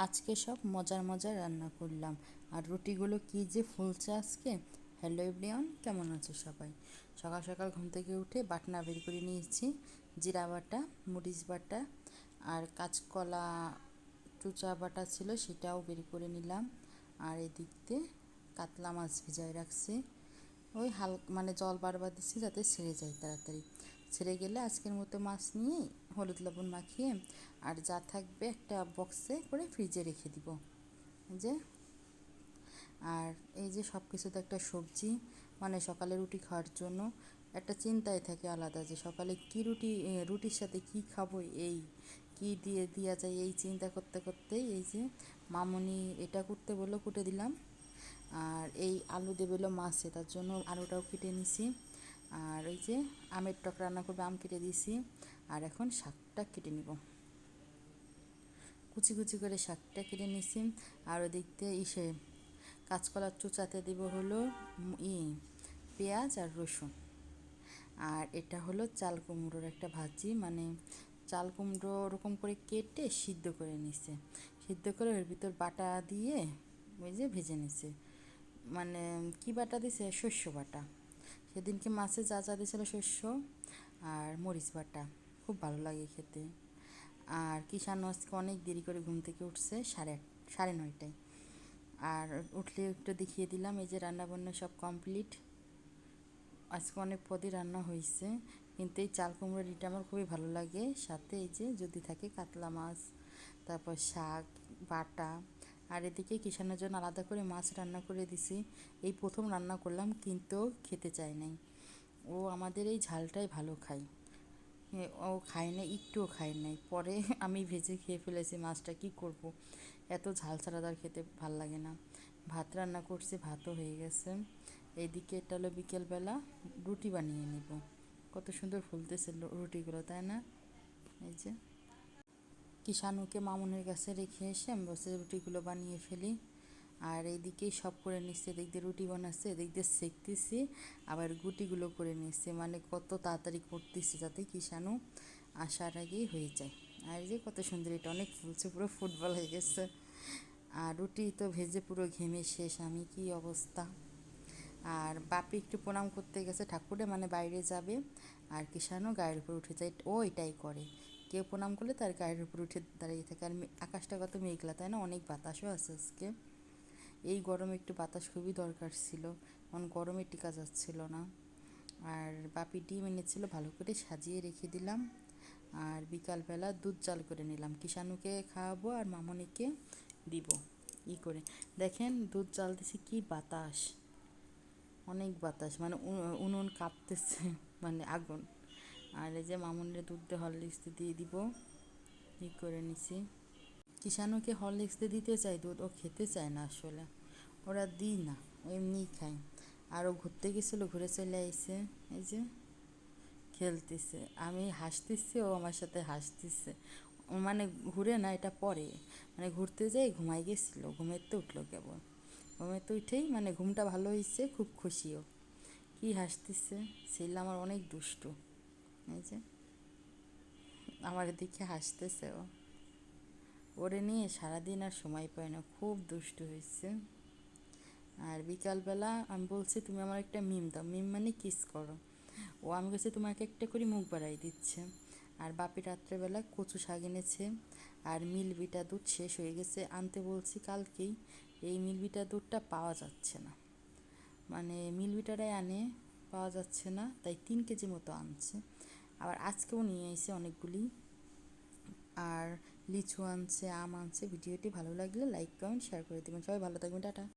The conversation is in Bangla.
আজকে সব মজার মজার রান্না করলাম। আর রুটিগুলো কি যে ফুলছে আজকে। হ্যালো এভরিওয়ান, কেমন আছে সবাই? সকাল সকাল ঘুম থেকে উঠে বাটনা বের করে নিয়েছি। জিরা বাটা, মরিচ বাটা, আর কাঁচকলা চুচা বাটা ছিল সেটাও বের করে নিলাম। আর এদিক দিয়ে কাতলা মাছ ভিজায় রাখছি। ওই মানে জল বারবার দিচ্ছি যাতে ছেড়ে যায় তাড়াতাড়ি। ছেড়ে গেলে আজকের মতো মাছ নিয়ে হলুদ লবণ মাখিয়ে আর যা থাকবে একটা বক্সে করে ফ্রিজে রেখে দিব। যে আর এই যে সব কিছু তো একটা সবজি, মানে সকালে রুটি খাওয়ার জন্য একটা চিন্তায় থাকে আলাদা, যে সকালে কি রুটির সাথে কি খাবো, এই কি দিয়ে দেওয়া যায়, এই চিন্তা করতে করতেই এই যে মামুনি এটা করতে বললো, কুটে দিলাম। আর এই আলু দেবে হলো মাছে, তার জন্য আলুটাও কেটে নিছি। আর ওই যে আমের টক রান্না করবে, আম কেটে দিয়েছি। আর এখন শাকটা কেটে নিব, কুচি কুচি করে শাকটা কেটে নিছি। আর ওদিক দিয়ে কাঁচকলার চুচাতে দিব হলো পেঁয়াজ আর রসুন। আর এটা হলো চাল কুমড়োর একটা ভাজি, মানে চাল কুমড়ো ওরকম করে কেটে সিদ্ধ করে নিছে, সিদ্ধ করে ওর ভিতর বাটা দিয়ে ওই যে ভেজে নিছে। মানে কি বাটা দিছে? শস্য বাটা। সেদিনকে মাছে যা যা দিয়েছিল, শস্য আর মরিচ বাটা, খুব ভালো লাগে খেতে। আর কিষানু আজকে অনেক দেরি করে ঘুম থেকে উঠছে, সাড়ে 9টায়। আর উঠলে একটু দেখিয়ে দিলাম, এই যে রান্নাবান্না সব কমপ্লিট। আজকে অনেক পদই রান্না হয়েছে, কিন্তু এই চাল কুমড়োটা আমার খুবই ভালো লাগে। সাথে এই যে যদি থাকে কাতলা মাছ, তারপর শাক বাটা। আর এদিকে কিষানের জন্য আলাদা করে মাছ রান্না করে দিছি। এই প্রথম রান্না করলাম, কিন্তু খেতে চায় নাই। ও আমাদের এই ঝালটাই ভালো খায়। ও খায় না, একটুও খায় নাই। পরে আমি ভেজে খেয়ে ফেলেছি মাছটা, কি করব, এত ঝাল ছাড়া তার খেতে ভাল লাগে না। ভাত রান্না করছি, ভাতও হয়ে গেছে। এইদিকে এটা হলো বিকেলবেলা রুটি বানিয়ে নিব। কত সুন্দর ফুলতেছে রুটিগুলো, তাই না? এই যে কিষানুকে মামুনের কাছে রেখে এসে আমি বসে রুটিগুলো বানিয়ে ফেলি। আর এইদিকেই সব করে নিচ্ছে, এদিক দিয়ে রুটি বানাচ্ছে, এদিক দিয়ে সেঁকতেছি, আবার গুটিগুলো করে নিচ্ছে। মানে কত তাড়াতাড়ি করতেছি যাতে কিষানু আসার আগেই হয়ে যায়। আর এই যে কত সুন্দর, এটা অনেক ফুলছে, পুরো ফুটবল হয়ে গেছে। আর রুটি তো ভেজে পুরো ঘেমে শেষ আমি, কি অবস্থা। আর বাপি একটু প্রণাম করতে গেছে ঠাকুরে, মানে বাইরে যাবে। আর কিষানও গায়ের উপর উঠে যায়, ও এটাই করে। কেউ প্রণাম করলে তার গায়ের উপর উঠে দাঁড়িয়ে থাকে। আর আকাশটা কত মেঘলা, তাই না? অনেক বাতাসও আছে আজকে। এই গরমে একটু বাতাস খুবই দরকার ছিল, কারণ গরমে টিকা যাচ্ছিল না। আর বাপি ডিম এনেছিল, ভালো করে সাজিয়ে রেখে দিলাম। আর বিকালবেলা দুধ জাল করে নিলাম, কিষানুকে খাওয়াবো আর মামনিকে দিব। করে দেখেন দুধ জাল দিছি, কি বাতাস, অনেক বাতাস, মানে উনুন কাঁপতেছে, মানে আগুন। আর এই যে মামুনের দুধ দিয়ে হরলিক্স দিয়ে দিব, করে নিছি। কিষানুকে হরলিক্স দিয়ে দিতে চাই দুধ, ও খেতে চায় না আসলে, ওরা দিই না, ও এমনিই খায়। আর ও ঘুরতে গেছিলো, ঘুরে চলে আইসে, এই যে খেলতেছে, আমি হাসতেছি, ও আমার সাথে হাসতেছে। মানে ঘুরে না, এটা পরে, মানে ঘুরতে যাই ঘুমাই গেছিলো, ঘুমেতে উঠলো কেবল। ঘুমেতে উঠেই মানে ঘুমটা ভালো হয়েছে, খুব খুশিও। কি হাসতেছে, ছেলে আমার অনেক দুষ্টু। এই যে আমার দিকে হাসতেছে ও, ওরে নিয়ে সারাদিন আর সময় পায় না, খুব দুষ্টু হয়েছে। আর বিকালবেলা আমি বলছি তুমি আমার একটা মিম দাও, মিম মানে কিস করো। ও আমি বলছি তোমাকে একটা করে মুখ বাড়াই দিচ্ছে। আর বাপি রাত্রেবেলা কচু শাক এনেছে। আর মিলবিটা দুধ শেষ হয়ে গেছে, আনতে বলছি কালকেই। এই মিলবিটা দুধটা পাওয়া যাচ্ছে না, মানে মিলবিটারাই আনে, পাওয়া যাচ্ছে না, তাই 3 কেজি মতো আনছে। আবার আজকেও নিয়ে এসে অনেকগুলি। আর লিচু আনছে, আম আনছে। ভিডিওটি ভালো লাগলে লাইক কমেন্ট শেয়ার করে দেবেন। সবাই ভালো থাকবেন, টাটা।